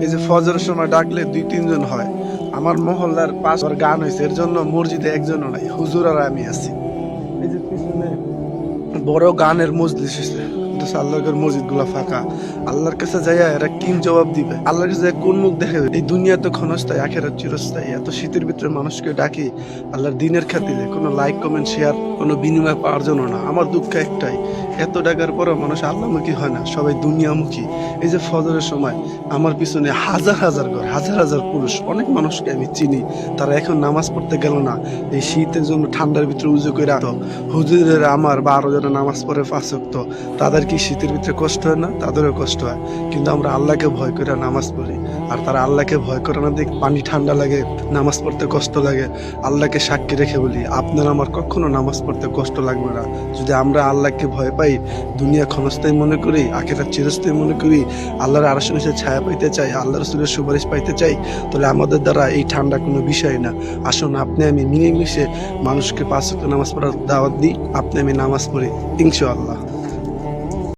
এই যে ফজরের সময় ডাকলে 2-3 জন হয়। আমার মহল্লার পাঁচ গান হয়েছে, এর জন্য মসজিদে একজনও নাই, হুজুর আর আমি আছি। এই যে পিছনে বড় গানের মজলিস হয়েছে, আল্লাহর মসজিদ গুলা ফাঁকা। আল্লাহর কাছে যাইয়া এরা কি জবাব দিবে? আল্লাহর কাছে যাইয়া কোন মুখ দেখে? এই দুনিয়া তো ক্ষণস্থায়ী, আখেরাত চিরস্থায়ী। এত শীতের ভিতরে মানুষকে ডাকি আল্লাহর দিনের খাতিরে, কোনো লাইক কমেন্ট শেয়ার কোনো বিনিময় পাওয়ার জন্য না। আমার দুঃখ একটাই, এত ডাকার পরও মানুষ আল্লাহমুখী হয় না, সবাই দুনিয়ামুখী। এই যে ফজরের সময় আমার পিছনে হাজার হাজার ঘর, হাজার হাজার পুরুষ, অনেক মানুষকে আমি চিনি, তারা এখন নামাজ পড়তে গেল না। এই শীতের জন্য ঠান্ডার ভিতরে উজু করে রাখো। হুজুরের আমার 12 জনে নামাজ পড়ে 5 ওয়াক্ত, তাদের কি শীতের ভিতরে কষ্ট হয় না? তাদেরও কষ্ট হয়, কিন্তু আমরা আল্লাহকে ভয় করে নামাজ পড়ি। আর তারা আল্লাহকে ভয় করে না দেখ পানি ঠান্ডা লাগে, নামাজ পড়তে কষ্ট লাগে। আল্লাহকে সাক্ষী রেখে বলি, আপনার আমার কখনো নামাজ পড়তে কষ্ট লাগবে না যদি আমরা আল্লাহকে ভয় পাই, দুনিয়া ক্ষণস্থায়ী মনে করি, আখেরাত চিরস্থায়ী মনে করি, আল্লাহর আরশের নিচে ছায়া পাইতে চাই, আল্লাহ রাসূলের সুপারিশ পাইতে চাই, তাহলে আমাদের দ্বারা এই ঠান্ডা কোনো বিষয় না। আসুন আপনি আমি মিলেমিশে মানুষকে 5 ওয়াক্ত নামাজ পড়ার দাওয়াত দিই, আপনি আমি নামাজ পড়ি, ইনশাআল্লাহ।